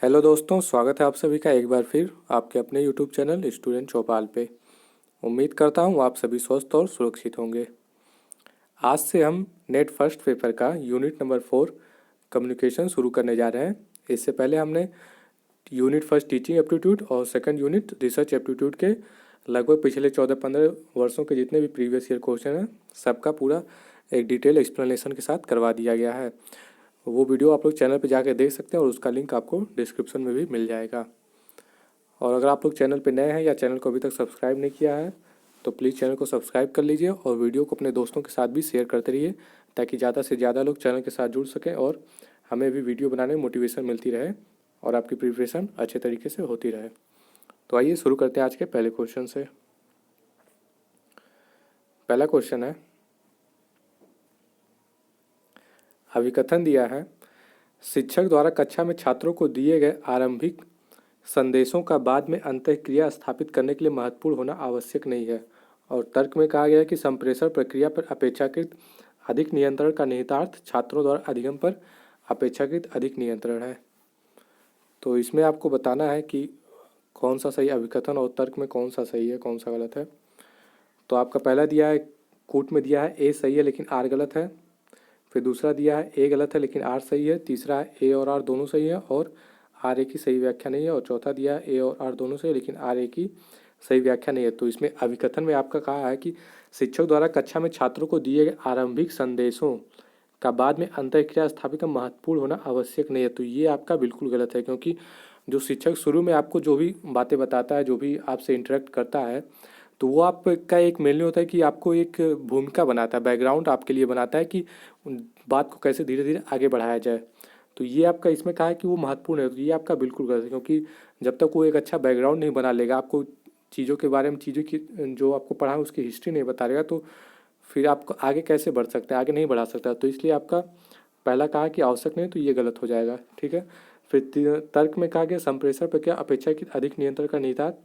Hello दोस्तों, स्वागत है आप सभी का एक बार फिर आपके अपने यूट्यूब चैनल स्टूडेंट चौपाल पे। उम्मीद करता हूँ आप सभी स्वस्थ और सुरक्षित होंगे। आज से हम नेट फर्स्ट पेपर का यूनिट नंबर 4 कम्युनिकेशन शुरू करने जा रहे हैं। इससे पहले हमने यूनिट फर्स्ट टीचिंग एप्टीट्यूड और सेकंड यूनिट रिसर्च एप्टीट्यूड के लगभग पिछले 14-15 वर्षों के जितने भी प्रीवियस ईयर क्वेश्चन हैं सबका पूरा एक डिटेल एक्सप्लेनेशन के साथ करवा दिया गया है। वो वीडियो आप लोग चैनल पे जाकर देख सकते हैं और उसका लिंक आपको डिस्क्रिप्शन में भी मिल जाएगा। और अगर आप लोग चैनल पे नए हैं या चैनल को अभी तक सब्सक्राइब नहीं किया है तो प्लीज़ चैनल को सब्सक्राइब कर लीजिए और वीडियो को अपने दोस्तों के साथ भी शेयर करते रहिए ताकि ज़्यादा से ज़्यादा लोग चैनल के साथ जुड़ सकें और हमें भी वीडियो बनाने में मोटिवेशन मिलती रहे और आपकी प्रिपरेशन अच्छे तरीके से होती रहे। तो आइए शुरू करते हैं आज के पहले क्वेश्चन से। पहला क्वेश्चन है, अभिकथन दिया है, शिक्षक द्वारा कक्षा में छात्रों को दिए गए आरंभिक संदेशों का बाद में अंतःक्रिया स्थापित करने के लिए महत्वपूर्ण होना आवश्यक नहीं है। और तर्क में कहा गया है कि संप्रेषण प्रक्रिया पर अपेक्षाकृत अधिक नियंत्रण का निहितार्थ छात्रों द्वारा अधिगम पर अपेक्षाकृत अधिक नियंत्रण है। तो इसमें आपको बताना है कि कौन सा सही अभिकथन और तर्क में कौन सा सही है कौन सा गलत है। तो आपका पहला दिया है, कूट में दिया है ए सही है लेकिन आर गलत है। फिर दूसरा दिया है ए गलत है लेकिन आर सही है। तीसरा है ए और आर दोनों सही है और आर ए की सही व्याख्या नहीं है। और चौथा दिया है ए और आर दोनों सही है लेकिन आर ए की सही व्याख्या नहीं है। तो इसमें अभिकथन में आपका कहा है कि शिक्षक द्वारा कक्षा में छात्रों को दिए गए आरंभिक संदेशों का बाद में अंतःक्रिया स्थापित का महत्वपूर्ण होना आवश्यक नहीं है। तो ये आपका बिल्कुल गलत है, क्योंकि जो शिक्षक शुरू में आपको जो भी बातें बताता है, जो भी आपसे इंटरेक्ट करता है, तो वो आपका एक मेनली होता है कि आपको एक भूमिका बनाता है, बैकग्राउंड आपके लिए बनाता है कि बात को कैसे धीरे धीरे आगे बढ़ाया जाए। तो ये आपका इसमें कहा है कि वो महत्वपूर्ण है, तो ये आपका बिल्कुल गलत है, क्योंकि जब तक वो एक अच्छा बैकग्राउंड नहीं बना लेगा, आपको चीज़ों के बारे में, चीज़ों की जो आपको पढ़ा है उसकी हिस्ट्री नहीं बता रहेगा, तो फिर आपको आगे कैसे बढ़ सकते हैं, आगे नहीं बढ़ा सकता। तो इसलिए आपका पहला कहा कि आवश्यक नहीं, तो ये गलत हो जाएगा। ठीक है। फिर तर्क में कहा गया संप्रेषण प्रक्रिया अपेक्षाकृत अधिक नियंत्रण का निहितार्थ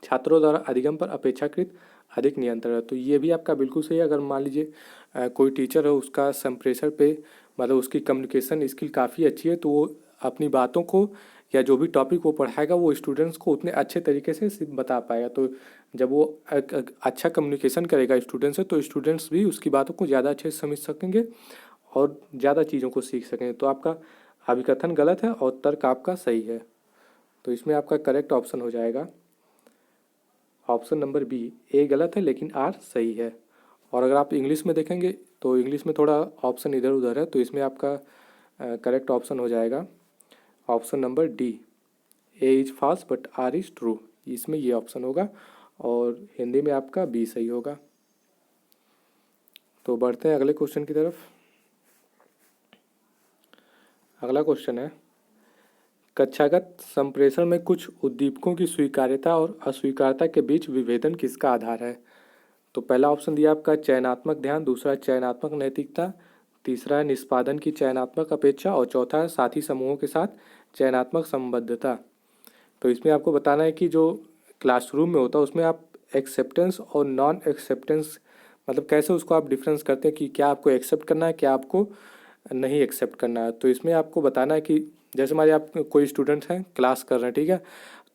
छात्रों द्वारा अधिगम पर अपेक्षाकृत अधिक नियंत्रण है। तो ये भी आपका बिल्कुल सही है। अगर मान लीजिए कोई टीचर है, उसका संप्रेषण पे मतलब उसकी कम्युनिकेशन स्किल काफ़ी अच्छी है, तो वो अपनी बातों को या जो भी टॉपिक वो पढ़ाएगा वो स्टूडेंट्स को उतने अच्छे तरीके से बता पाएगा। तो जब वो अच्छा कम्युनिकेशन करेगा स्टूडेंट से, तो स्टूडेंट्स भी उसकी बातों को ज़्यादा अच्छे से समझ सकेंगे और ज़्यादा चीज़ों को सीख सकेंगे। तो आपका अभिकथन गलत है और तर्क आपका सही है। तो इसमें आपका करेक्ट ऑप्शन हो जाएगा ऑप्शन नंबर बी, ए गलत है लेकिन आर सही है। और अगर आप इंग्लिश में देखेंगे तो इंग्लिश में थोड़ा ऑप्शन इधर उधर है, तो इसमें आपका करेक्ट ऑप्शन हो जाएगा option number D, A is false but R is true. इसमें ये ऑप्शन होगा और हिंदी में आपका बी सही होगा। तो बढ़ते हैं अगले क्वेश्चन की तरफ। अगला क्वेश्चन है, कक्षागत संप्रेषण में कुछ उद्दीपकों की स्वीकार्यता और अस्वीकार्यता के बीच विभेदन किसका आधार है। तो पहला ऑप्शन दिया आपका चयनात्मक ध्यान, दूसरा चयनात्मक नैतिकता, तीसरा है निष्पादन की चयनात्मक अपेक्षा और चौथा है साथी समूहों के साथ चयनात्मक संबद्धता। तो इसमें आपको बताना है कि जो क्लासरूम में होता है उसमें आप एक्सेप्टेंस और नॉन एक्सेप्टेंस मतलब कैसे उसको आप डिफरेंस करते हैं कि क्या आपको एक्सेप्ट करना है, क्या आपको नहीं एक्सेप्ट करना है। तो इसमें आपको बताना है कि जैसे मान आप कोई स्टूडेंट्स हैं, क्लास कर रहे हैं, ठीक है,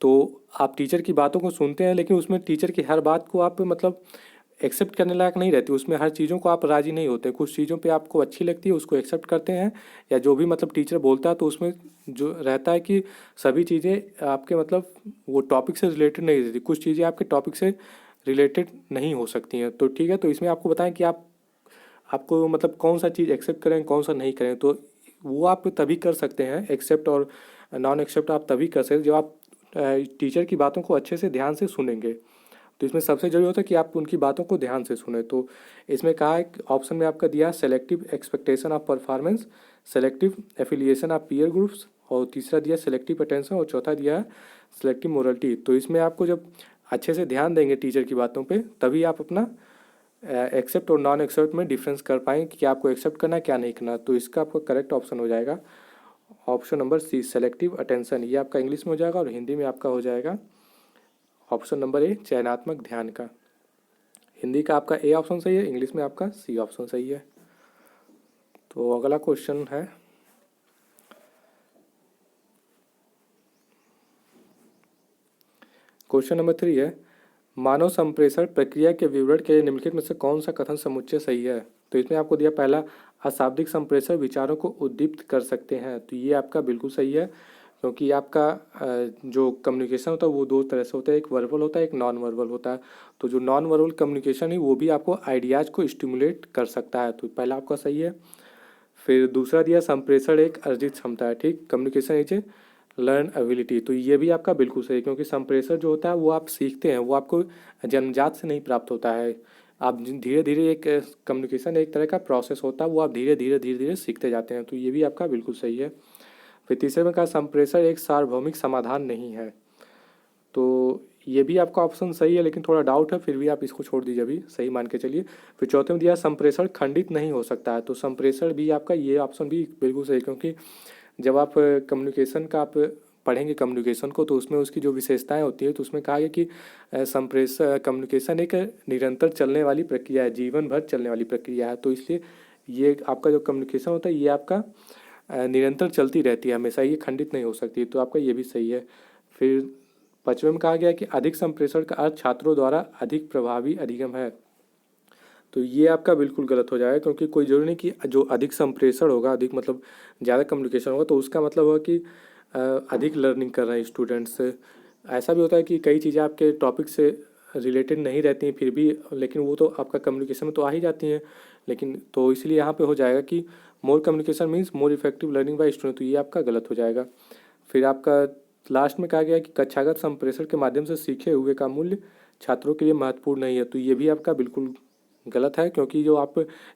तो आप टीचर की बातों को सुनते हैं लेकिन उसमें टीचर की हर बात को आप मतलब एक्सेप्ट करने लायक नहीं रहती, उसमें हर चीज़ों को आप राज़ी नहीं होते। कुछ चीज़ों पे आपको अच्छी लगती है, उसको एक्सेप्ट करते हैं, या जो भी मतलब टीचर बोलता है तो उसमें जो रहता है कि सभी चीज़ें आपके मतलब वो टॉपिक से रिलेटेड नहीं रहती, कुछ चीज़ें आपके टॉपिक से रिलेटेड नहीं हो सकती हैं। तो ठीक है, तो इसमें आपको बताएं कि आपको मतलब कौन सा चीज़ एक्सेप्ट करें कौन सा नहीं करें। तो वो आप तभी कर सकते हैं, एक्सेप्ट और नॉन एक्सेप्ट आप तभी कर सकते जब आप टीचर की बातों को अच्छे से ध्यान से सुनेंगे। तो इसमें सबसे जरूरी होता है कि आप उनकी बातों को ध्यान से सुने। तो इसमें कहा है ऑप्शन में आपका दिया selective expectation of performance, selective affiliation of peer groups, और तीसरा दिया सेलेक्टिव अटेंशन, और चौथा दिया है सेलेक्टिव मोरलिटी। तो इसमें आपको जब अच्छे से ध्यान देंगे टीचर की बातों पे, तभी आप अपना एक्सेप्ट और नॉन एक्सेप्ट में डिफरेंस कर पाएंगे कि क्या आपको एक्सेप्ट करना है क्या नहीं करना। तो इसका आपका करेक्ट ऑप्शन हो जाएगा option number C, selective attention. ये आपका इंग्लिश में हो जाएगा और हिंदी में आपका हो जाएगा ऑप्शन नंबर ए, चयनात्मक ध्यान का। हिंदी का आपका ए ऑप्शन सही है, इंग्लिश में आपका सी ऑप्शन सही है। तो अगला क्वेश्चन है, क्वेश्चन नंबर 3 है, मानव संप्रेषण प्रक्रिया के विवरण के लिए निम्नलिखित में से कौन सा कथन समुच्चय सही है। तो इसमें आपको दिया पहला, अशाब्दिक संप्रेषण विचारों को उद्दीप्त कर सकते हैं। तो ये आपका बिल्कुल सही है, क्योंकि आपका जो कम्युनिकेशन होता है वो दो तरह से होता है, एक वर्बल होता है, एक नॉन वर्बल होता है। तो जो नॉन वर्बल कम्युनिकेशन है वो भी आपको आइडियाज़ को स्टिमुलेट कर सकता है। तो पहला आपका सही है। फिर दूसरा दिया, संप्रेषण एक अर्जित क्षमता है। ठीक, communication is a learn ability. तो ये भी आपका बिल्कुल सही है, क्योंकि संप्रेषण जो होता है वो आप सीखते हैं, वो आपको जन्मजात से नहीं प्राप्त होता है। आप धीरे धीरे एक कम्युनिकेशन एक तरह का प्रोसेस होता है, वो आप धीरे धीरे सीखते जाते हैं। तो ये भी आपका बिल्कुल सही है। फिर तीसरे में कहा, संप्रेषण एक सार्वभौमिक समाधान नहीं है। तो ये भी आपका ऑप्शन सही है, लेकिन थोड़ा डाउट है, फिर भी आप इसको छोड़ दीजिए, अभी सही मान के चलिए। फिर चौथे में दिया, संप्रेषण खंडित नहीं हो सकता है। तो संप्रेषण भी आपका, ये ऑप्शन भी बिल्कुल सही, क्योंकि जब आप कम्युनिकेशन का आप पढ़ेंगे कम्युनिकेशन को, तो उसमें उसकी जो विशेषताएं होती है, तो उसमें कहा गया कि संप्रेषण कम्युनिकेशन एक निरंतर चलने वाली प्रक्रिया है, जीवन भर चलने वाली प्रक्रिया है। तो इसलिए ये आपका जो कम्युनिकेशन होता है ये आपका निरंतर चलती रहती है हमेशा, ये खंडित नहीं हो सकती। तो आपका ये भी सही है। फिर पांचवें में कहा गया कि अधिक संप्रेषण का अर्थ छात्रों द्वारा अधिक प्रभावी अधिगम है। तो ये आपका बिल्कुल गलत हो जाएगा, क्योंकि कोई जरूरी नहीं कि जो अधिक संप्रेषण होगा, अधिक मतलब ज़्यादा कम्युनिकेशन होगा, तो उसका मतलब होगा कि अधिक लर्निंग कर रहे हैं स्टूडेंट्स। ऐसा भी होता है कि कई चीज़ें आपके टॉपिक से रिलेटेड नहीं रहती हैं फिर भी, लेकिन वो तो आपका कम्युनिकेशन में तो आ ही जाती हैं। लेकिन तो इसलिए यहाँ पे हो जाएगा कि more communication means more effective learning by student. तो ये आपका गलत हो जाएगा। फिर आपका लास्ट में कहा गया कि कक्षागत संप्रेषण के माध्यम से सीखे हुए का मूल्य छात्रों के लिए महत्वपूर्ण नहीं है। तो ये भी आपका बिल्कुल गलत है, क्योंकि जो आप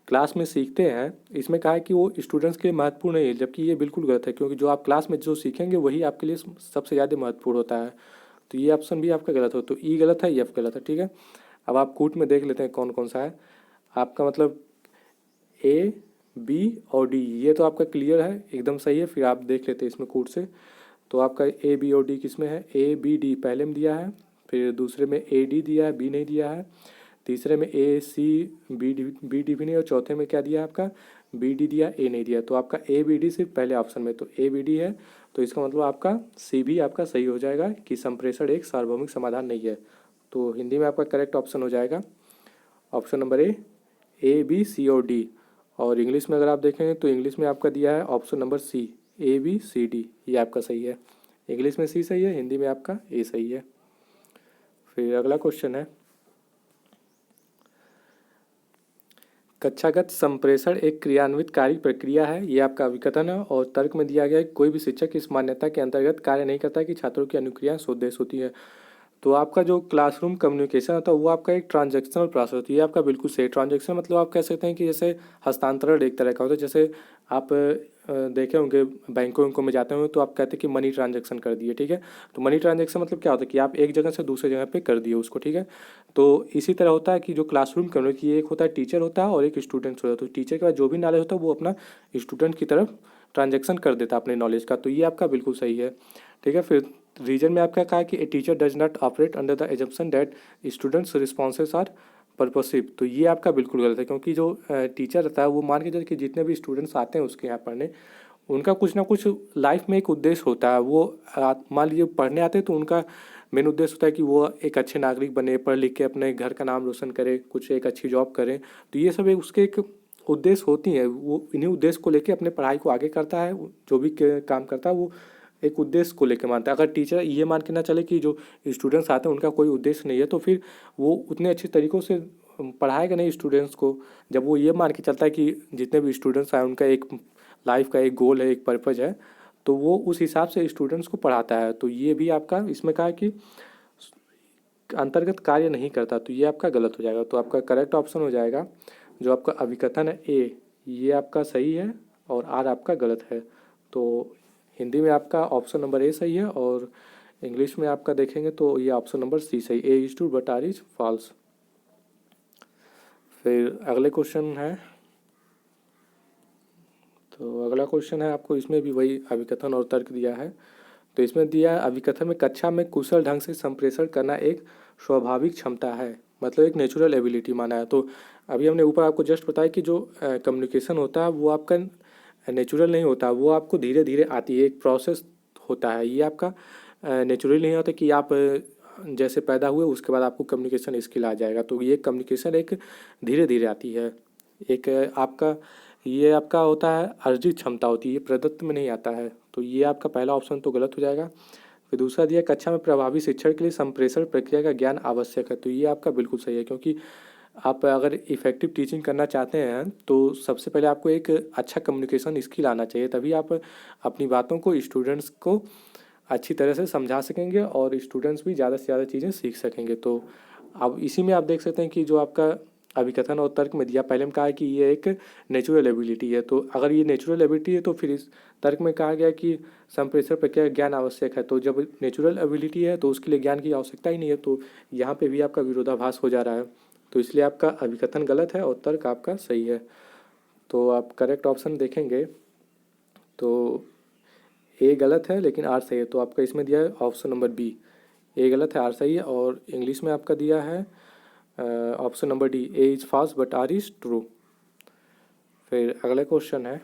क्लास में सीखते हैं, इसमें कहा है कि वो स्टूडेंट्स के लिए महत्वपूर्ण नहीं है, जबकि ये बिल्कुल गलत है, क्योंकि जो आप क्लास में जो सीखेंगे वही आपके लिए सबसे ज़्यादा महत्वपूर्ण होता है। तो ये ऑप्शन भी आपका गलत हो। तो ई गलत है, एफ गलत है। ठीक है, अब आप कूट में देख लेते हैं कौन कौन सा है आपका, मतलब ए, बी और डी, ये तो आपका क्लियर है, एकदम सही है। फिर आप देख लेते हैं इसमें कूट से, तो आपका ए, बी और डी किस में है। ए, बी, डी पहले में दिया है, फिर दूसरे में ए, डी दिया है, बी नहीं दिया है, तीसरे में ए, सी, बी डी भी नहीं, और चौथे में क्या दिया है आपका, बी डी दिया, ए नहीं दिया। तो आपका ए, बी, डी सिर्फ पहले ऑप्शन में, तो ए, बी, डी है। तो इसका मतलब आपका सी भी आपका सही हो जाएगा कि संप्रेषण एक सार्वभौमिक समाधान नहीं है। तो हिंदी में आपका करेक्ट ऑप्शन हो जाएगा ऑप्शन नंबर ए, बी, सी और डी। और इंग्लिश में अगर आप देखेंगे तो इंग्लिश में आपका दिया है ऑप्शन नंबर सी, ए, बी, सी, डी, ये आपका सही है। इंग्लिश में सी सही है, हिंदी में आपका ए सही है। फिर अगला क्वेश्चन है, कक्षागत संप्रेषण एक क्रियान्वितकारी प्रक्रिया है, ये आपका अभिकथन है। और तर्क में दिया गया है, कोई भी शिक्षक इस मान्यता के अंतर्गत कार्य नहीं करता कि छात्रों की अनुक्रिया स्वदेश होती है। तो आपका जो क्लासरूम कम्युनिकेशन होता है वो आपका एक ट्रांजैक्शनल प्रोसेस होती है, आपका बिल्कुल सही। ट्रांजैक्शन मतलब आप कह सकते हैं कि जैसे हस्तांतरण एक तरह का होता है। जैसे आप देखे होंगे बैंकों में जाते होंगे तो आप कहते हैं कि मनी ट्रांजैक्शन कर दिए, ठीक है। तो मनी ट्रांजैक्शन मतलब क्या होता है कि आप एक जगह से दूसरे जगह पे कर दिए उसको, ठीक है। तो इसी तरह होता है कि जो क्लासरूम कम्युनिटी, एक होता है टीचर होता है और एक स्टूडेंट्स होता है। तो टीचर के पास जो भी नॉलेज होता है वो अपना स्टूडेंट की तरफ ट्रांजैक्शन कर देता है अपने नॉलेज का। तो ये आपका बिल्कुल सही है, ठीक है। फिर रीजन में आपका कहा कि a teacher does not operate under the assumption that students responses are purposive. तो ये आपका बिल्कुल गलत है, क्योंकि जो टीचर रहता है वो मान के चलिए कि जितने भी स्टूडेंट्स आते हैं उसके यहाँ पढ़ने, उनका कुछ ना कुछ लाइफ में एक उद्देश्य होता है। वो मान लीजिए पढ़ने आते हैं तो उनका मेन उद्देश्य होता है कि वो एक अच्छे नागरिक बने, पढ़ लिख के अपने घर का नाम रोशन करे, कुछ एक अच्छी जॉब करें। तो ये सब एक उसके एक उद्देश्य होती हैं। वो इन्हीं उद्देश्य को लेके अपने पढ़ाई को आगे करता है, जो भी काम करता है वो एक उद्देश्य को लेकर मानता है। अगर टीचर ये मान के ना चले कि जो स्टूडेंट्स आते हैं उनका कोई उद्देश्य नहीं है, तो फिर वो उतने अच्छे तरीक़ों से पढ़ाएगा नहीं स्टूडेंट्स को। जब वो ये मान के चलता है कि जितने भी स्टूडेंट्स आए उनका एक लाइफ का एक गोल है, एक पर्पज़ है, तो वो उस हिसाब से स्टूडेंट्स को पढ़ाता है। तो ये भी आपका इसमें कहा कि अंतर्गत कार्य नहीं करता। तो ये आपका गलत हो जाएगा। तो आपका करेक्ट ऑप्शन हो जाएगा जो आपका अभिकथन है ए, ये आपका सही है और आर आपका गलत है। तो हिंदी में आपका ऑप्शन नंबर ए सही है और इंग्लिश में आपका देखेंगे तो ये ऑप्शन नंबर सी सही, A is true but R is false. फिर अगले क्वेश्चन है, तो अगला क्वेश्चन है आपको, इसमें भी वही अभिकथन और तर्क दिया है। तो इसमें दिया है अभिकथन में कक्षा में कुशल ढंग से संप्रेषण करना एक स्वाभाविक क्षमता है, मतलब एक नेचुरल एबिलिटी माना है। तो अभी हमने ऊपर आपको जस्ट बताया कि जो कम्युनिकेशन होता है वो आपका नेचुरल नहीं होता, वो आपको धीरे धीरे आती है, एक प्रोसेस होता है। ये आपका नेचुरल नहीं होता कि आप जैसे पैदा हुए उसके बाद आपको कम्युनिकेशन स्किल आ जाएगा। तो ये कम्युनिकेशन एक धीरे धीरे आती है। एक आपका ये आपका होता है अर्जित क्षमता होती है, ये प्रदत्त में नहीं आता है। तो ये आपका पहला ऑप्शन तो गलत हो जाएगा। फिर दूसरा दिया कक्षा में प्रभावी शिक्षण के लिए संप्रेषण प्रक्रिया का ज्ञान आवश्यक है। तो ये आपका बिल्कुल सही है, क्योंकि आप अगर इफ़ेक्टिव टीचिंग करना चाहते हैं तो सबसे पहले आपको एक अच्छा कम्युनिकेशन स्किल आना चाहिए, तभी आप अपनी बातों को स्टूडेंट्स को अच्छी तरह से समझा सकेंगे और स्टूडेंट्स भी ज़्यादा से ज़्यादा चीज़ें सीख सकेंगे। तो अब इसी में आप देख सकते हैं कि जो आपका अभिकथन और तर्क में दिया, पहले में कहा है कि ये एक नेचुरल एबिलिटी है। तो अगर ये नेचुरल एबिलिटी है तो फिर इस तर्क में कहा गया कि संप्रेषण प्रक्रिया ज्ञान आवश्यक है। तो जब नेचुरल एबिलिटी है तो उसके लिए ज्ञान की आवश्यकता ही नहीं है। तो यहाँ पे भी आपका विरोधाभास हो जा रहा है। तो इसलिए आपका अभिकथन गलत है और तर्क आपका सही है। तो आप करेक्ट ऑप्शन देखेंगे तो ए गलत है लेकिन आर सही है। तो आपका इसमें दिया है ऑप्शन नंबर बी, ए गलत है आर सही है। और इंग्लिश में आपका दिया है option number D, A is fast but R is true. फिर अगला क्वेश्चन है,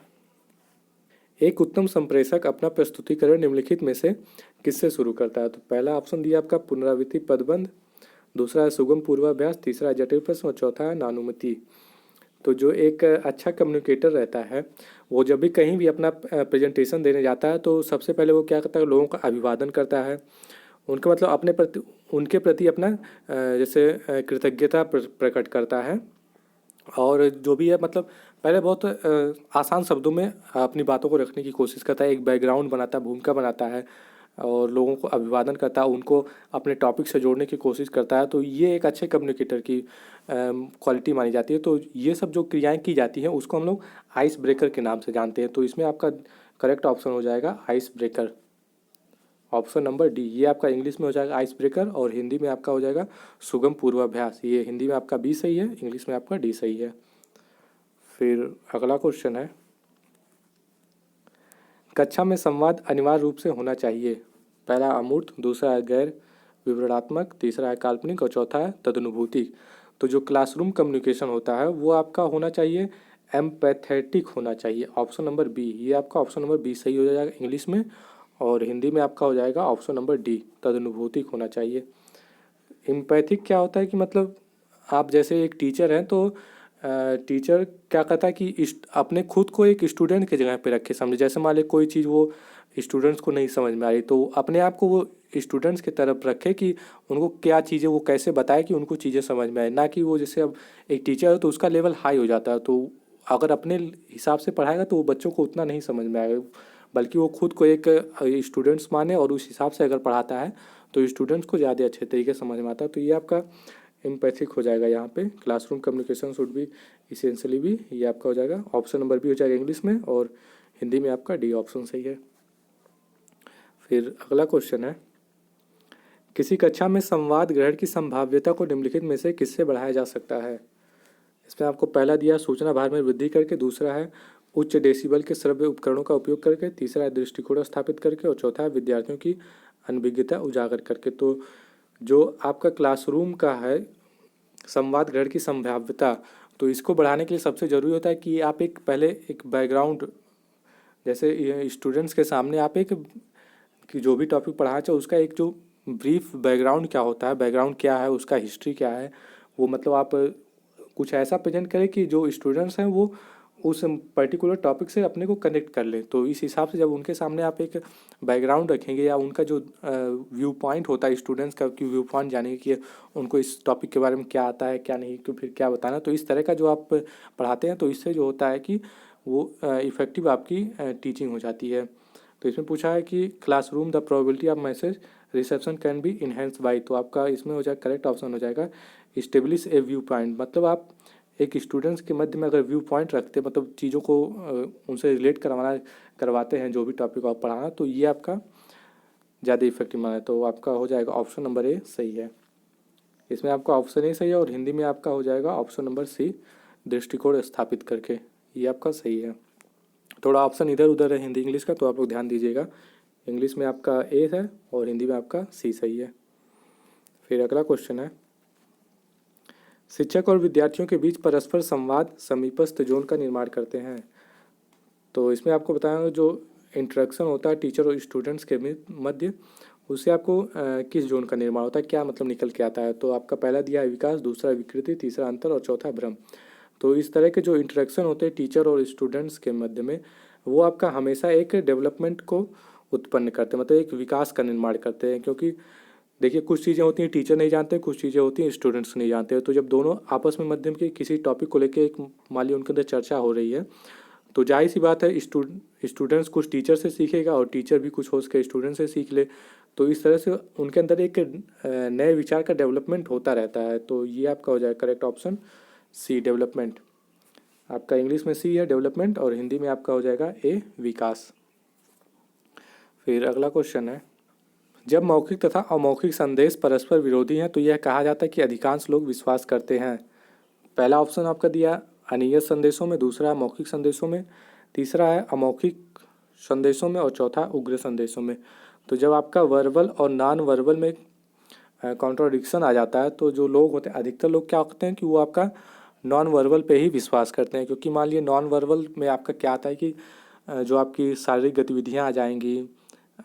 एक उत्तम संप्रेषक अपना प्रस्तुतिकरण निम्नलिखित में से किससे शुरू करता है। तो पहला ऑप्शन दिया आपका पुनरावृत्ति पदबंध, दूसरा है सुगम पूर्वाभ्यास, तीसरा है जटिल प्रश्न और चौथा है नानुमति। तो जो एक अच्छा कम्युनिकेटर रहता है वो जब भी कहीं भी अपना प्रेजेंटेशन देने जाता है तो सबसे पहले वो क्या करता है, लोगों का अभिवादन करता है, उनका मतलब अपने प्रति उनके प्रति अपना जैसे कृतज्ञता प्रकट करता है। और जो भी है मतलब पहले बहुत आसान शब्दों में अपनी बातों को रखने की कोशिश करता है, एक बैकग्राउंड बनाता है, भूमिका बनाता है और लोगों को अभिवादन करता है, उनको अपने टॉपिक से जोड़ने की कोशिश करता है। तो ये एक अच्छे कम्युनिकेटर की क्वालिटी मानी जाती है। तो ये सब जो क्रियाएं की जाती हैं उसको हम लोग आइस ब्रेकर के नाम से जानते हैं। तो इसमें आपका करेक्ट ऑप्शन हो जाएगा ice breaker, option number D. ये आपका इंग्लिश में हो जाएगा आइस ब्रेकर और हिंदी में आपका हो जाएगा सुगम पूर्वाभ्यास। ये हिंदी में आपका बी सही है, इंग्लिश में आपका डी सही है। फिर अगला क्वेश्चन है, कक्षा में संवाद अनिवार्य रूप से होना चाहिए। पहला अमूर्त, दूसरा है गैर विवरणात्मक, तीसरा है काल्पनिक और चौथा है तदनुभूति। तो जो क्लासरूम कम्युनिकेशन होता है वो आपका होना चाहिए एम्पैथेटिक होना चाहिए, ऑप्शन नंबर बी। ये आपका ऑप्शन नंबर बी सही हो जाएगा इंग्लिश में, और हिंदी में आपका हो जाएगा ऑप्शन नंबर डी, तदनुभूतिक होना चाहिए। एम्पैथिक क्या होता है कि मतलब आप जैसे एक टीचर हैं तो टीचर क्या कहता है कि अपने खुद को एक स्टूडेंट के जगह पे रखे, समझे। जैसे मान ली कोई चीज़ वो स्टूडेंट्स को नहीं समझ में आ रही तो अपने आप को वो स्टूडेंट्स की तरफ रखे कि उनको क्या चीज़ें वो कैसे बताए कि उनको चीज़ें समझ में आए, ना कि वो जैसे अब एक टीचर है तो उसका लेवल हाई हो जाता है तो अगर अपने हिसाब से पढ़ाएगा तो वो बच्चों को उतना नहीं समझ में आएगा, बल्कि वो खुद को एक स्टूडेंट्स माने और उस हिसाब से अगर पढ़ाता है तो स्टूडेंट्स को ज़्यादा अच्छे तरीके से समझ में आता है। तो ये आपका एम्पैथिक हो जाएगा यहाँ पे, classroom communication should be essentially भी, ये आपका हो जाएगा ऑप्शन नंबर बी हो जाएगा इंग्लिश में, और हिंदी में आपका डी ऑप्शन सही है। फिर अगला क्वेश्चन है, किसी कक्षा में संवाद ग्रहण की संभाव्यता को निम्नलिखित में से किससे बढ़ाया जा सकता है। इसमें आपको पहला दिया सूचना भार में वृद्धि करके, दूसरा है उच्च डेसिबल के श्रव्य उपकरणों का उपयोग करके, तीसरा है दृष्टिकोण स्थापित करके और चौथा है विद्यार्थियों की अनभिज्ञता उजागर करके। तो जो आपका क्लासरूम का है संवाद ग्रहण की संभाव्यता, तो इसको बढ़ाने के लिए सबसे ज़रूरी होता है कि आप एक पहले एक बैकग्राउंड, जैसे स्टूडेंट्स के सामने आप एक कि जो भी टॉपिक पढ़ाना चाहे उसका एक जो ब्रीफ बैकग्राउंड क्या होता है, बैकग्राउंड क्या है, उसका हिस्ट्री क्या है, वो मतलब आप कुछ ऐसा प्रेजेंट करें कि जो स्टूडेंट्स हैं वो उस पर्टिकुलर टॉपिक से अपने को कनेक्ट कर लें। तो इस हिसाब से जब उनके सामने आप एक बैकग्राउंड रखेंगे या उनका जो व्यू पॉइंट होता है स्टूडेंट्स का, कि व्यू पॉइंट जानेंगे कि उनको इस टॉपिक के बारे में क्या आता है क्या नहीं, तो फिर क्या बताना, तो इस तरह का जो आप पढ़ाते हैं तो इससे जो होता है कि वो इफ़ेक्टिव आपकी टीचिंग हो जाती है। तो इसमें पूछा है कि classroom the probability of message reception can be enhance by, तो आपका इसमें हो जाएगा करेक्ट ऑप्शन हो जाएगा इस्टेब्लिश ए व्यू पॉइंट। मतलब आप एक स्टूडेंट्स के मध्य में अगर व्यू पॉइंट रखते मतलब चीज़ों को उनसे रिलेट करवाते हैं जो भी टॉपिक आप पढ़ाना, तो ये आपका ज़्यादा इफेक्टिव माना है। तो आपका हो जाएगा ऑप्शन नंबर ए सही है। इसमें आपका ऑप्शन ए सही है और हिंदी में आपका हो जाएगा ऑप्शन नंबर सी, दृष्टिकोण स्थापित करके, ये आपका सही है। थोड़ा ऑप्शन इधर उधर है हिंदी इंग्लिश का, तो आप लोग ध्यान दीजिएगा। इंग्लिश में आपका ए है और हिंदी में आपका सी सही है। फिर अगला क्वेश्चन है, शिक्षक और विद्यार्थियों के बीच परस्पर संवाद समीपस्थ जोन का निर्माण करते हैं। तो इसमें आपको बताएंगे जो इंटरेक्शन होता है टीचर और स्टूडेंट्स के मध्य, उससे आपको किस जोन का निर्माण होता है, क्या मतलब निकल के आता है। तो आपका पहला दिया है विकास, दूसरा विकृति, तीसरा अंतर और चौथा भ्रम। तो इस तरह के जो इंटरेक्शन होते हैं टीचर और स्टूडेंट्स के मध्य में, वो आपका हमेशा एक डेवलपमेंट को उत्पन्न करते हैं, मतलब एक विकास का निर्माण करते हैं। क्योंकि देखिए कुछ चीज़ें होती हैं टीचर नहीं जानते, कुछ चीज़ें होती हैं स्टूडेंट्स नहीं जानते। तो जब दोनों आपस में मध्यम के किसी टॉपिक को लेकर एक मान लीजिए उनके अंदर चर्चा हो रही है, तो जाहिर सी बात है स्टूडेंट्स कुछ टीचर से सीखेगा और टीचर भी कुछ हो सके स्टूडेंट से सीख ले। तो इस तरह से उनके अंदर एक नए विचार का डेवलपमेंट होता रहता है। तो ये आपका हो जाएगा करेक्ट ऑप्शन सी, डेवलपमेंट। आपका इंग्लिश में सी है डेवलपमेंट और हिंदी में आपका हो जाएगा ए, विकास। फिर अगला क्वेश्चन है, जब मौखिक तथा अमौखिक संदेश परस्पर विरोधी हैं तो यह कहा जाता है कि अधिकांश लोग विश्वास करते हैं। पहला ऑप्शन आपका दिया अनियत संदेशों में, दूसरा मौखिक संदेशों में, तीसरा है अमौखिक संदेशों में और चौथा उग्र संदेशों में। तो जब आपका वर्बल और नॉन वर्बल में कॉन्ट्राडिक्शन आ जाता है तो जो लोग होते हैं अधिकतर लोग क्या करते हैं कि वो आपका नॉन वर्बल पे ही विश्वास करते हैं। क्योंकि मान लीजिए नॉन वर्बल में आपका क्या आता है कि जो आपकी शारीरिक गतिविधियाँ आ जाएंगी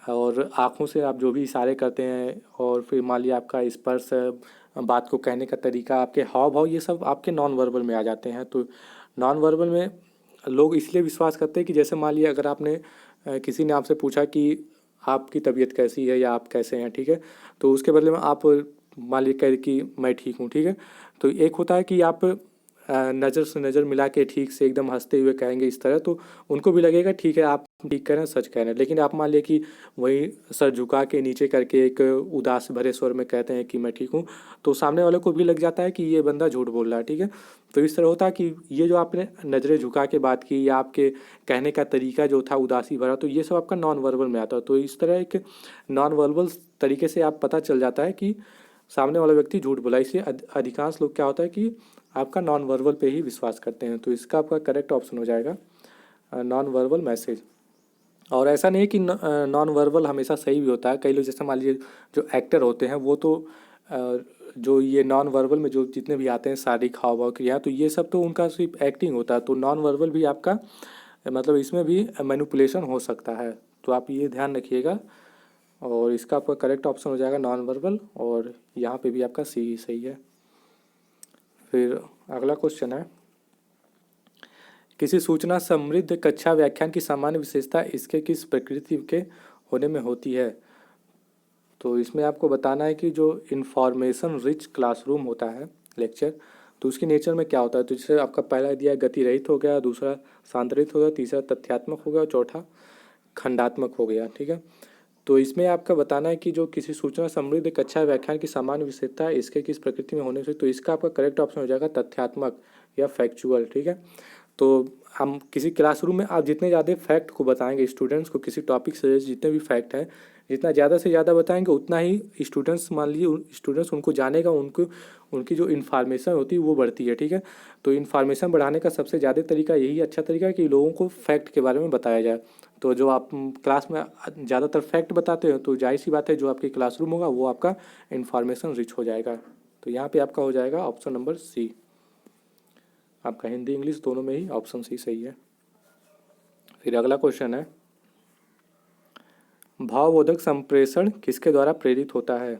और आँखों से आप जो भी इशारे करते हैं और फिर मान लीजिए आपका स्पर्श, बात को कहने का तरीका, आपके हाव भाव, ये सब आपके नॉन वर्बल में आ जाते हैं। तो नॉन वर्बल में लोग इसलिए विश्वास करते हैं कि जैसे मान लीजिए अगर आपने किसी ने आपसे पूछा कि आपकी तबीयत कैसी है या आप कैसे हैं, ठीक है, तो उसके बदले में आप मान लीजिए कह कि मैं ठीक हूँ, ठीक है। तो एक होता है कि आप नज़र से नज़र मिला के ठीक से एकदम हंसते हुए कहेंगे इस तरह, तो उनको भी लगेगा ठीक है आप ठीक कह रहे हैं, सच कह रहे हैं। लेकिन आप मान लिया कि वही सर झुका के नीचे करके एक उदास भरे स्वर में कहते हैं कि मैं ठीक हूँ, तो सामने वाले को भी लग जाता है कि ये बंदा झूठ बोल रहा है, ठीक है। तो इस तरह होता है कि ये जो आपने नज़रें झुका के बात की या आपके कहने का तरीका जो था उदासी भरा, तो ये सब आपका नॉन वर्बल में आता है। तो इस तरह एक नॉन वर्बल तरीके से आप पता चल जाता है कि सामने वाला व्यक्ति झूठ बोला। इसलिए अधिकांश लोग क्या होता है कि आपका नॉन वर्बल पे ही विश्वास करते हैं। तो इसका आपका करेक्ट ऑप्शन हो जाएगा नॉन वर्बल मैसेज। और ऐसा नहीं है कि नॉन वर्बल हमेशा सही भी होता है। कई लोग जैसे मान लीजिए जो एक्टर होते हैं वो तो जो ये नॉन वर्बल में जो जितने भी आते हैं शारीरिक हाव भाव क्रिया, तो ये सब तो उनका सिर्फ एक्टिंग होता है। तो नॉन वर्बल भी आपका मतलब इसमें भी मैनिपुलेशन हो सकता है। तो आप ये ध्यान रखिएगा और इसका आपका करेक्ट ऑप्शन हो जाएगा नॉन वर्बल, और यहाँ पे भी आपका सी ही सही है। फिर अगला क्वेश्चन है, किसी सूचना समृद्ध कक्षा व्याख्यान की सामान्य विशेषता इसके किस प्रकृति के होने में होती है। तो इसमें आपको बताना है कि जो इन्फॉर्मेशन रिच क्लासरूम होता है लेक्चर, तो उसके नेचर में क्या होता है। तो जैसे आपका पहला दिया गति रहित हो गया, दूसरा शांत रहित हो गया, तीसरा तथ्यात्मक हो गया और चौथा खंडात्मक हो गया, ठीक है। तो इसमें आपका बताना है कि जो किसी सूचना समृद्ध कक्षा व्याख्यान की सामान्य विशेषता है इसके किस प्रकृति में होने से, तो इसका आपका करेक्ट ऑप्शन हो जाएगा तथ्यात्मक या फैक्चुअल, ठीक है। तो हम किसी क्लासरूम में आप जितने ज़्यादा फैक्ट को बताएंगे स्टूडेंट्स को, किसी टॉपिक से जितने भी फैक्ट हैं जितना ज़्यादा से ज़्यादा बताएंगे उतना ही स्टूडेंट्स, मान लीजिए स्टूडेंट्स उनको जानेगा, उनको उनकी जो इन्फॉर्मेशन होती है वो बढ़ती है, ठीक है। तो इन्फॉर्मेशन बढ़ाने का सबसे ज़्यादा तरीका यही अच्छा तरीका है कि लोगों को फैक्ट के बारे में बताया जाए। तो जो आप क्लास में ज़्यादातर फैक्ट बताते हो तो जाहिर सी बात है जो आपकी क्लासरूम होगा वो आपका इन्फॉर्मेशन रिच हो जाएगा। तो यहाँ पे आपका हो जाएगा ऑप्शन नंबर सी। आपका हिंदी इंग्लिश दोनों में ही ऑप्शन सी सही है। फिर अगला क्वेश्चन है, भावबोधक संप्रेषण किसके द्वारा प्रेरित होता है।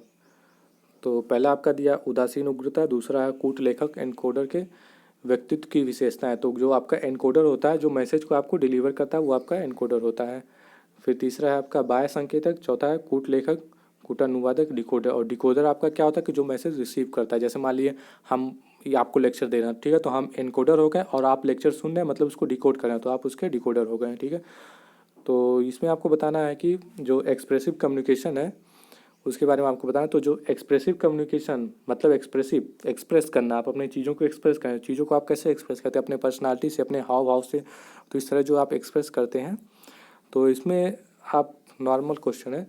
तो पहला आपका दिया उदासीन उग्रता, दूसरा है कूट लेखक एनकोडर के व्यक्तित्व की विशेषता है। तो जो आपका एनकोडर होता है जो मैसेज को आपको डिलीवर करता है वो आपका एनकोडर होता है। फिर तीसरा है आपका बाह्य संकेतक, चौथा है कूट लेखक, कूटानुवादक, डिकोडर। और डिकोडर आपका क्या होता है कि जो मैसेज रिसीव करता है। जैसे मान लीजिए हम ये आपको लेक्चर दे रहे हैं, ठीक है, तो हम एनकोडर हो गए और आप लेक्चर सुन रहे हैं मतलब उसको डिकोड कर रहे हैं, तो आप उसके डिकोडर हो गए, ठीक है। तो इसमें आपको बताना है कि जो एक्सप्रेसिव कम्युनिकेशन है उसके बारे में आपको बताना। तो जो एक्सप्रेसिव कम्युनिकेशन मतलब एक्सप्रेस करना, आप अपनी चीज़ों को एक्सप्रेस करें, चीज़ों को आप कैसे एक्सप्रेस करते हैं, अपने पर्सनालिटी से, अपने हाव भाव से। तो इस तरह जो आप एक्सप्रेस करते हैं, तो इसमें आप नॉर्मल क्वेश्चन है।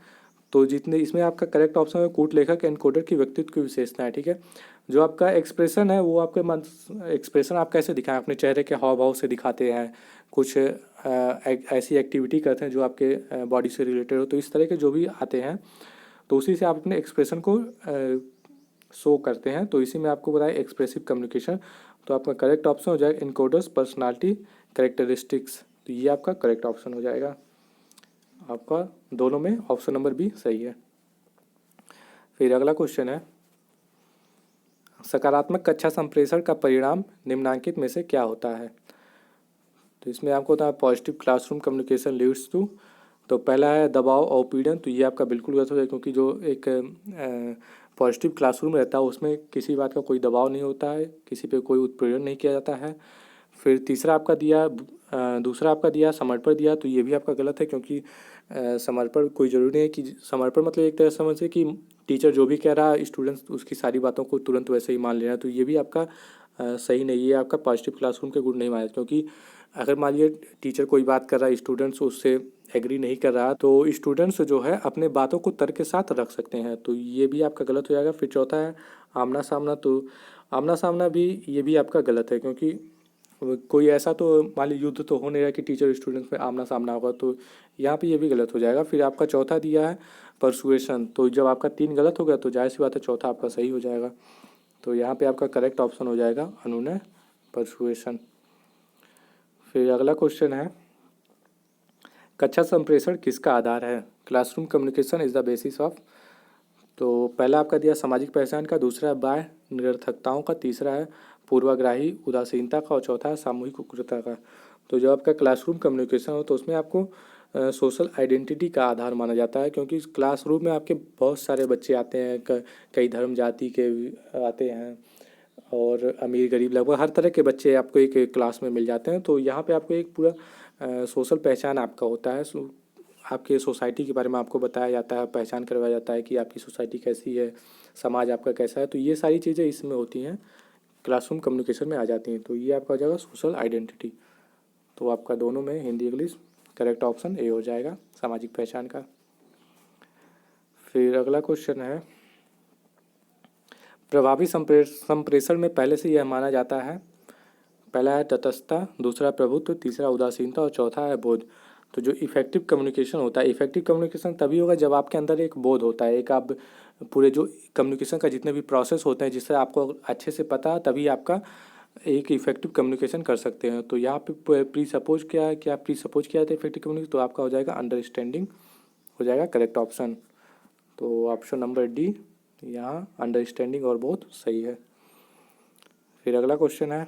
तो जितने इसमें आपका करेक्ट ऑप्शन है कूट लेखक एनकोडर की व्यक्तित्व की विशेषता है, ठीक है। जो आपका एक्सप्रेशन है वो आपके मन एक्सप्रेशन आप कैसे दिखाएं, अपने चेहरे के हाव भाव से दिखाते हैं, कुछ ऐसी एक्टिविटी करते हैं जो आपके बॉडी से रिलेटेड हो। तो इस तरह के जो भी आते हैं तो उसी से आप अपने एक्सप्रेशन को शो करते हैं। तो इसी में आपको बताया एक्सप्रेसिव कम्युनिकेशन। तो आपका करेक्ट ऑप्शन हो जाएगा इनकोडर्स पर्सनालिटी कैरेक्टरिस्टिक्स। तो ये आपका करेक्ट ऑप्शन हो जाएगा। आपका दोनों में ऑप्शन नंबर बी सही है। फिर अगला क्वेश्चन है, सकारात्मक कक्षा संप्रेषण का परिणाम निम्नांकित में से क्या होता है। तो इसमें आपको होता है positive classroom communication leads to, तो पहला है दबाव और पीड़न, तो ये आपका बिल्कुल गलत हो जाएगा, क्योंकि जो एक पॉजिटिव क्लासरूम रहता है उसमें किसी बात का कोई दबाव नहीं होता है, किसी पे कोई उत्पीड़न नहीं किया जाता है। फिर तीसरा आपका दिया दूसरा आपका दिया समर्पण दिया, तो ये भी आपका गलत है, क्योंकि समर्पण कोई ज़रूरी नहीं है कि समर्पण मतलब एक तरह से समझिए कि टीचर जो भी कह रहा है स्टूडेंट्स उसकी सारी बातों को तुरंत वैसे ही मान लेना, तो ये भी आपका सही नहीं है, आपका पॉजिटिव क्लासरूम के गुण नहीं माने। क्योंकि अगर मान लीजिए टीचर कोई बात कर रहा है, स्टूडेंट्स उससे एग्री नहीं कर रहा, तो स्टूडेंट्स जो है अपने बातों को तर्क के साथ रख सकते हैं, तो ये भी आपका गलत हो जाएगा। फिर चौथा है आमना सामना, तो आमना सामना भी ये भी आपका गलत है, क्योंकि कोई ऐसा तो मान लीजिए युद्ध तो हो नहीं रहा कि टीचर स्टूडेंट्स में आमना सामना होगा, तो यहाँ पे ये भी गलत हो जाएगा। फिर आपका चौथा दिया है परसुएशन, तो जब आपका 3 गलत हो गया तो जाहिर सी बात है चौथा आपका सही हो जाएगा, तो यहाँ पे आपका करेक्ट ऑप्शन हो जाएगा अनुनय परसुएशन। फिर अगला क्वेश्चन है, कक्षा संप्रेषण किसका आधार है। Classroom communication is the basis of, तो पहला आपका दिया सामाजिक पहचान का, दूसरा है बाह्य निरर्थकताओं का, तीसरा है पूर्वाग्राही उदासीनता का और चौथा है सामूहिक उग्रता का। तो जब आपका क्लासरूम कम्युनिकेशन हो तो उसमें आपको सोशल आइडेंटिटी का आधार माना जाता है, क्योंकि क्लासरूम में आपके बहुत सारे बच्चे आते हैं, कई धर्म जाति के आते हैं और अमीर गरीब लगभग हर तरह के बच्चे आपको एक क्लास में मिल जाते हैं, तो यहाँ पे आपको एक पूरा सोशल पहचान आपका होता है, आपके सोसाइटी के बारे में आपको बताया जाता है, पहचान करवाया जाता है कि आपकी सोसाइटी कैसी है, समाज आपका कैसा है, तो ये सारी चीज़ें इसमें होती हैं, क्लासरूम कम्युनिकेशन में आ जाती हैं, तो ये आपका हो जाएगा सोशल आइडेंटिटी। तो आपका दोनों में Hindi English correct option A हो जाएगा सामाजिक पहचान का। फिर अगला क्वेश्चन है, प्रभावी संप्रेषण में पहले से यह माना जाता है, पहला है तटस्थता, दूसरा प्रभुत्व, तीसरा उदासीनता और चौथा है बोध। तो जो इफेक्टिव कम्युनिकेशन होता है, इफेक्टिव कम्युनिकेशन तभी होगा जब आपके अंदर एक बोध होता है, एक आप पूरे जो कम्युनिकेशन का जितने भी प्रोसेस होते हैं जिससे आपको अच्छे से पता है, तभी आपका एक इफेक्टिव कम्युनिकेशन कर सकते हैं। तो यहाँ पे प्री सपोज क्या है, क्या प्री सपोज किया था इफेक्टिव कम्युनिकेशन, तो आपका हो जाएगा अंडरस्टैंडिंग हो जाएगा करेक्ट ऑप्शन, तो ऑप्शन नंबर डी यहाँ अंडरस्टैंडिंग और बोध सही है। फिर अगला क्वेश्चन है,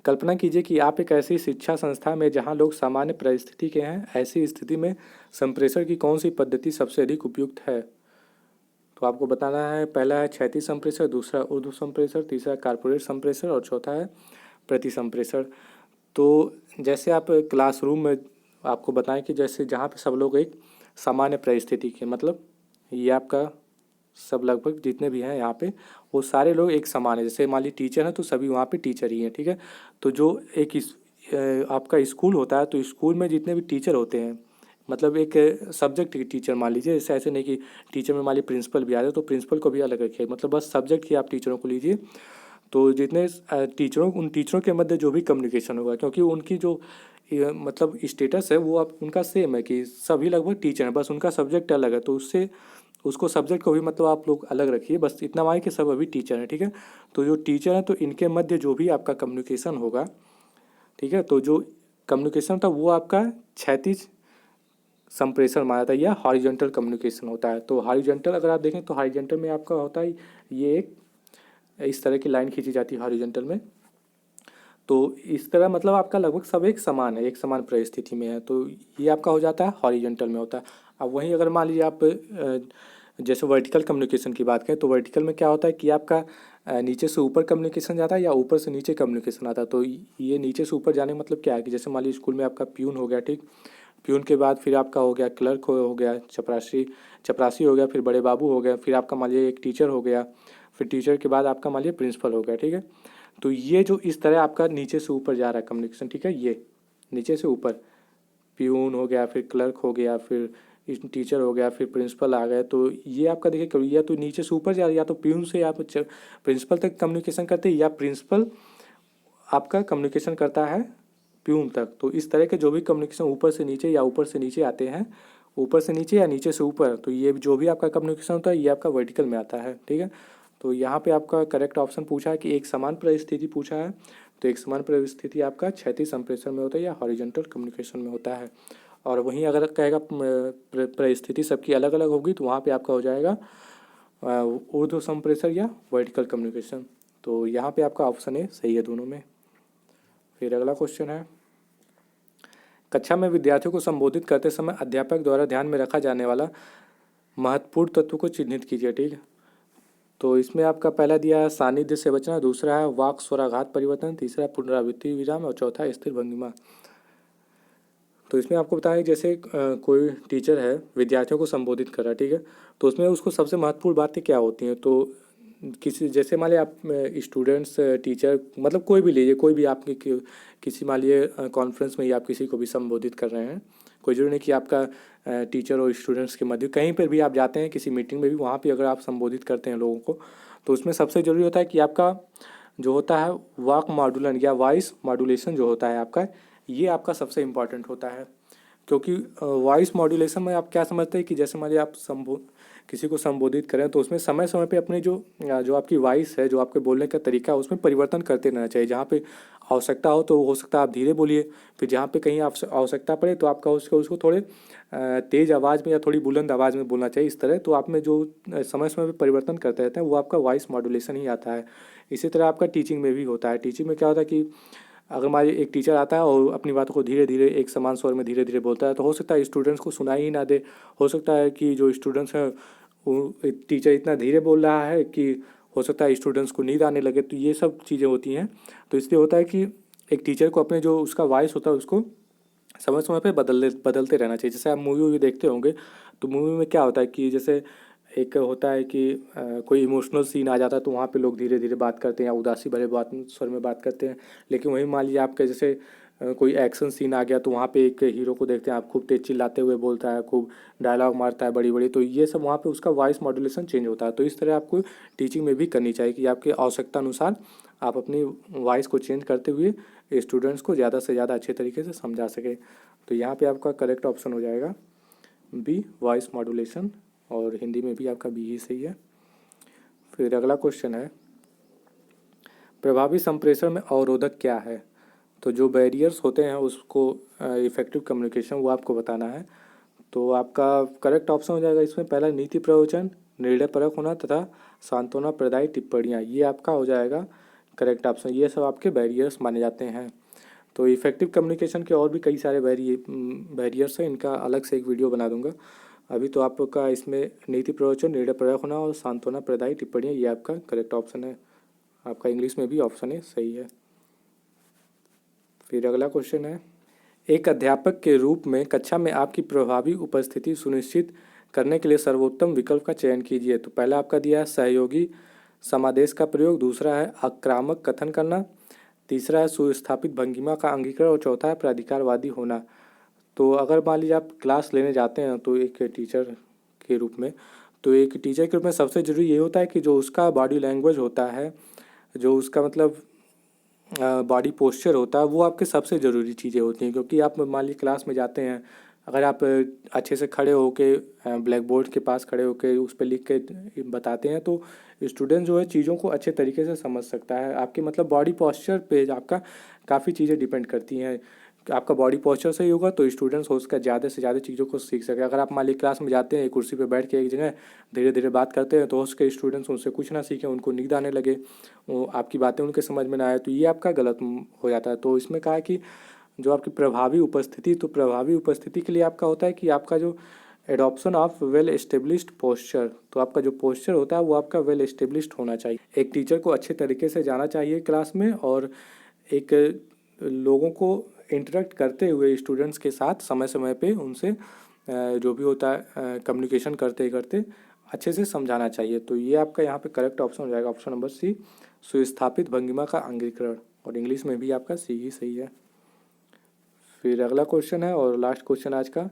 कल्पना कीजिए कि आप एक ऐसी शिक्षा संस्था में जहां लोग सामान्य परिस्थिति के हैं, ऐसी स्थिति में संप्रेषण की कौन सी पद्धति सबसे अधिक उपयुक्त है। तो आपको बताना है, पहला है क्षैतिज संप्रेषण, दूसरा ऊर्ध्व संप्रेषण, तीसरा कारपोरेट संप्रेषण और चौथा है प्रति संप्रेषण। तो जैसे आप क्लासरूम में आपको बताएं कि जैसे जहाँ पे सब लोग एक सामान्य परिस्थिति के, मतलब ये आपका सब लगभग जितने भी हैं यहाँ पे वो सारे लोग एक समान है, जैसे मान लीजिए टीचर हैं तो सभी वहाँ पे टीचर ही हैं, ठीक है। तो जो एक आपका स्कूल होता है, तो स्कूल में जितने भी टीचर होते हैं, मतलब एक सब्जेक्ट के टीचर मान लीजिए, जैसे ऐसे नहीं कि टीचर में मान लीजिए प्रिंसिपल भी आ जाए तो प्रिंसिपल को भी अलग रखिए, मतलब बस सब्जेक्ट की आप टीचरों को लीजिए। तो जितने टीचरों उन टीचरों के मध्य जो भी कम्युनिकेशन होगा, क्योंकि उनकी जो मतलब स्टेटस है वो आप उनका सेम है कि सभी लगभग टीचर हैं, बस उनका सब्जेक्ट अलग है, तो उससे उसको सब्जेक्ट को भी मतलब आप लोग अलग रखिए, बस इतना मानिए कि सब अभी टीचर हैं, ठीक है। तो जो टीचर हैं तो इनके मध्य जो भी आपका कम्युनिकेशन होगा, ठीक है, तो जो कम्युनिकेशन था वो आपका क्षैतिज संप्रेषण माना था या हॉरिजॉन्टल कम्युनिकेशन होता है। तो हॉरिजॉन्टल अगर आप देखें तो हॉरिजॉन्टल में आपका होता है ये एक इस तरह की लाइन खींची जाती है हॉरिजॉन्टल में, तो इस तरह मतलब आपका लगभग सब एक समान है, एक समान परिस्थिति में है, तो ये आपका हो जाता है हॉरिजॉन्टल में होता है। अब वहीं अगर मान लीजिए आप जैसे वर्टिकल कम्युनिकेशन की बात करें, तो वर्टिकल में क्या होता है कि आपका नीचे से ऊपर कम्युनिकेशन जाता है या ऊपर से नीचे कम्युनिकेशन आता है। तो ये नीचे से ऊपर जाने का मतलब क्या है कि जैसे मान लीजिए स्कूल में आपका प्यून हो गया, ठीक, प्यून के बाद फिर आपका हो गया क्लर्क हो गया, चपरासी चपरासी हो गया, फिर बड़े बाबू हो गया, फिर आपका मान लीजिए एक टीचर हो गया, फिर टीचर के बाद आपका मान लीजिए प्रिंसिपल हो गया, ठीक है। तो ये जो इस तरह आपका नीचे से ऊपर जा रहा है कम्युनिकेशन, ठीक है, ये नीचे से ऊपर प्यून हो गया, फिर क्लर्क हो गया, फिर टीचर हो गया, फिर प्रिंसिपल आ गए, तो ये आपका देखिए कभी या तो नीचे से ऊपर जा रहा है, या तो प्यून से आप प्रिंसिपल तक कम्युनिकेशन करते हैं, या प्रिंसिपल आपका कम्युनिकेशन करता है प्यून तक। तो इस तरह के जो भी कम्युनिकेशन ऊपर से नीचे या ऊपर से नीचे आते हैं, ऊपर से नीचे या नीचे से ऊपर, तो ये जो भी आपका कम्युनिकेशन होता है ये आपका वर्टिकल में आता है, ठीक है। तो यहाँ पे आपका करेक्ट ऑप्शन पूछा है कि एक समान परिस्थिति पूछा है, तो एक समान परिस्थिति आपका क्षैतिज संप्रेषण में होता है या हॉरिजॉन्टल कम्युनिकेशन में होता है। और वहीं अगर कहेगा परिस्थिति सबकी अलग अलग होगी तो वहाँ पे आपका हो जाएगा ऊर्ध्व संप्रेषण या वर्टिकल कम्युनिकेशन। तो यहाँ पे आपका ऑप्शन ए सही है दोनों में। फिर अगला क्वेश्चन है, कक्षा में विद्यार्थियों को संबोधित करते समय अध्यापक द्वारा ध्यान में रखा जाने वाला महत्वपूर्ण तत्व को चिन्हित कीजिए। ठीक है, तो इसमें आपका पहला दिया है सानिध्य से बचना, दूसरा है वाक स्वराघात परिवर्तन, तीसरा है पुनरावृत्ति विराम और चौथा है स्थिर भंगिमा। तो इसमें आपको बताया जैसे कोई टीचर है विद्यार्थियों को संबोधित कर रहा है, ठीक है, तो उसमें उसको सबसे महत्वपूर्ण बातें क्या होती हैं। तो किसी जैसे मान लिया आप स्टूडेंट्स टीचर मतलब कोई भी लीजिए, कोई भी आपके किसी मान लिए कॉन्फ्रेंस में ही आप किसी को भी संबोधित कर रहे हैं, कोई जरूरी नहीं कि आपका टीचर और स्टूडेंट्स के मध्य, कहीं पर भी आप जाते हैं किसी मीटिंग में भी, वहाँ पे अगर आप संबोधित करते हैं लोगों को, तो उसमें सबसे ज़रूरी होता है कि आपका जो होता है वाक मॉड्यूलन या वॉइस मॉड्यूलेशन जो होता है आपका, ये आपका सबसे इम्पॉर्टेंट होता है। क्योंकि वॉइस मॉड्यूलेशन में आप क्या समझते हैं कि जैसे मान लीजिए आप किसी को संबोधित करें तो उसमें समय समय पे अपने जो आपकी वॉइस है, जो आपके बोलने का तरीका है, उसमें परिवर्तन करते रहना चाहिए। जहाँ पे आवश्यकता हो तो हो सकता है आप धीरे बोलिए, फिर जहाँ पे कहीं आवश्यकता पड़े तो आपका उसको थोड़े तेज़ आवाज़ में या थोड़ी बुलंद आवाज़ में बोलना चाहिए। इस तरह तो आप में जो समय समय पे परिवर्तन करते रहते हैं वो आपका वॉइस मॉड्यूलेशन ही आता है। इसी तरह आपका टीचिंग में भी होता है। टीचिंग में क्या होता है कि अगर मान एक टीचर आता है और अपनी बातों को धीरे धीरे एक समान स्वर में धीरे धीरे बोलता है, तो हो सकता है स्टूडेंट्स को सुनाई ही ना दे। हो सकता है कि जो स्टूडेंट्स हैं वो टीचर इतना धीरे बोल रहा है कि हो सकता है स्टूडेंट्स को नींद आने लगे। तो ये सब चीज़ें होती हैं। तो इसलिए होता है कि एक टीचर को अपने जो उसका वॉइस होता है उसको समय समय पे बदलते रहना चाहिए। जैसे आप मूवी वूवी देखते होंगे तो मूवी में क्या होता है कि जैसे एक होता है कि कोई इमोशनल सीन आ जाता है तो वहाँ पे लोग धीरे धीरे बात करते हैं या उदासी भरे बात स्वर में बात करते हैं। लेकिन वहीं मान लीजिए आपके जैसे कोई एक्शन सीन आ गया तो वहाँ पे एक हीरो को देखते हैं आप खूब तेज चिल्लाते हुए बोलता है, खूब डायलॉग मारता है बड़ी बड़ी, तो ये सब वहाँ पे उसका वॉइस मॉड्यूलेशन चेंज होता है। तो इस तरह आपको टीचिंग में भी करनी चाहिए कि आपकी आवश्यकता अनुसार आप अपनी वॉइस को चेंज करते हुए स्टूडेंट्स को ज़्यादा से ज़्यादा अच्छे तरीके से समझा सके। तो यहाँ पे आपका करेक्ट ऑप्शन हो जाएगा बी, वॉइस मॉड्यूलेशन, और हिंदी में भी आपका बी ही सही है। फिर अगला क्वेश्चन है, प्रभावी संप्रेषण में अवरोधक क्या है। तो जो बैरियर्स होते हैं उसको इफेक्टिव कम्युनिकेशन वो आपको बताना है। तो आपका करेक्ट ऑप्शन हो जाएगा इसमें पहला नीति प्रवचन, निर्णय परक होना तथा सांत्वना प्रदायी टिप्पणियाँ, ये आपका हो जाएगा करेक्ट ऑप्शन। ये सब आपके बैरियर्स माने जाते हैं। तो इफेक्टिव कम्युनिकेशन के और भी कई सारे बैरियर्स हैं, इनका अलग से एक वीडियो बना दूंगा। अभी तो आपका इसमें नीति प्रवचन, निर्णय परक होना और सांत्वना प्रदायी टिप्पणियाँ, ये आपका करेक्ट ऑप्शन है। आपका इंग्लिश में भी ऑप्शन है सही है। फिर अगला क्वेश्चन है, एक अध्यापक के रूप में कक्षा में आपकी प्रभावी उपस्थिति सुनिश्चित करने के लिए सर्वोत्तम विकल्प का चयन कीजिए। तो पहला आपका दिया है सहयोगी समादेश का प्रयोग, दूसरा है आक्रामक कथन करना, तीसरा है सुस्थापित भंगिमा का अंगीकरण और चौथा है प्राधिकारवादी होना। तो अगर मान लीजिए आप क्लास लेने जाते हैं तो एक टीचर के रूप में, तो एक टीचर के रूप में सबसे ज़रूरी ये होता है कि जो उसका बॉडी लैंग्वेज होता है, जो उसका मतलब बॉडी पोस्चर होता है, वो आपके सबसे ज़रूरी चीज़ें होती हैं। क्योंकि आप मान लीजिए क्लास में जाते हैं, अगर आप अच्छे से खड़े होके ब्लैक बोर्ड के पास खड़े होके उस पर लिख के बताते हैं तो स्टूडेंट जो है चीज़ों को अच्छे तरीके से समझ सकता है। आपके मतलब बॉडी पोस्चर पे आपका काफ़ी चीज़ें डिपेंड करती हैं। आपका बॉडी पोस्चर सही होगा तो स्टूडेंट्स हो उसका ज़्यादा से ज़्यादा चीज़ों को सीख सके। अगर आप मान लीजिए क्लास में जाते हैं कुर्सी पे बैठ के एक जगह धीरे धीरे बात करते हैं तो हो सके स्टूडेंट्स उनसे कुछ ना सीखें, उनको नींद आने लगे, वो आपकी बातें उनके समझ में ना आए, तो ये आपका गलत हो जाता है। तो इसमें कहा है कि जो आपकी प्रभावी उपस्थिति, तो प्रभावी उपस्थिति के लिए आपका होता है कि आपका जो adoption of well established posture, तो आपका जो पोस्चर होता है वो आपका वेल एस्टेब्लिश्ड होना चाहिए। एक टीचर को अच्छे तरीके से जाना चाहिए क्लास में, और एक लोगों को इंटरेक्ट करते हुए स्टूडेंट्स के साथ समय समय पे उनसे जो भी होता है कम्युनिकेशन करते करते अच्छे से समझाना चाहिए। तो ये आपका यहाँ पे करेक्ट ऑप्शन हो जाएगा ऑप्शन नंबर सी, सुस्थापित भंगिमा का अंगीकरण, और इंग्लिश में भी आपका सी ही सही है। फिर अगला क्वेश्चन है और लास्ट क्वेश्चन आज का,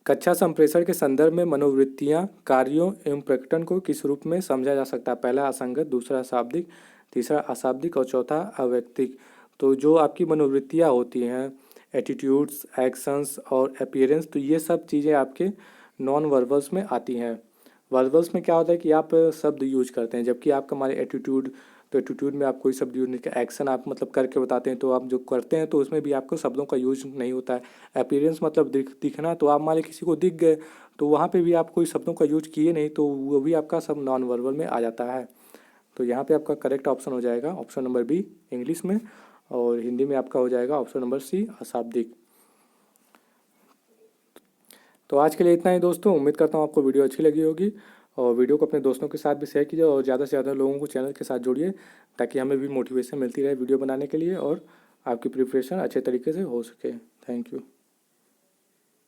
कक्षा संप्रेषण के संदर्भ में मनोवृत्तियाँ, कार्यों एवं प्रकटन को किस रूप में समझा जा सकता है। पहला असंगत, दूसरा शाब्दिक, तीसरा अशाब्दिक और चौथा अवैयक्तिक। तो जो आपकी मनोवृत्तियाँ होती हैं, एटीट्यूड्स, एक्शंस और अपीयरेंस, तो ये सब चीज़ें आपके नॉन वर्बल्स में आती हैं। वर्बल्स में क्या होता है कि आप शब्द यूज करते हैं, जबकि आपका हमारे एटीट्यूड तो एटीट्यूड में आप कोई शब्द यूज नहीं कर, एक्शन आप मतलब करके बताते हैं तो आप जो करते हैं तो उसमें भी आपको शब्दों का यूज नहीं होता है। अपीयरेंस मतलब दिखना, तो आप मान लीजिए किसी को दिख गए तो वहाँ पे भी आप कोई शब्दों का यूज किए नहीं तो वो भी आपका सब नॉन वर्बल में आ जाता है। तो यहाँ पे आपका करेक्ट ऑप्शन हो जाएगा ऑप्शन नंबर बी इंग्लिश में, और हिंदी में आपका हो जाएगा ऑप्शन नंबर सी अशाब्दिक। तो आज के लिए इतना ही दोस्तों, उम्मीद करता हूँ आपको वीडियो अच्छी लगी होगी, और वीडियो को अपने दोस्तों के साथ भी शेयर कीजिए और ज़्यादा से ज़्यादा लोगों को चैनल के साथ जोड़िए ताकि हमें भी मोटिवेशन मिलती रहे वीडियो बनाने के लिए और आपकी प्रिपरेशन अच्छे तरीके से हो सके। Thank you.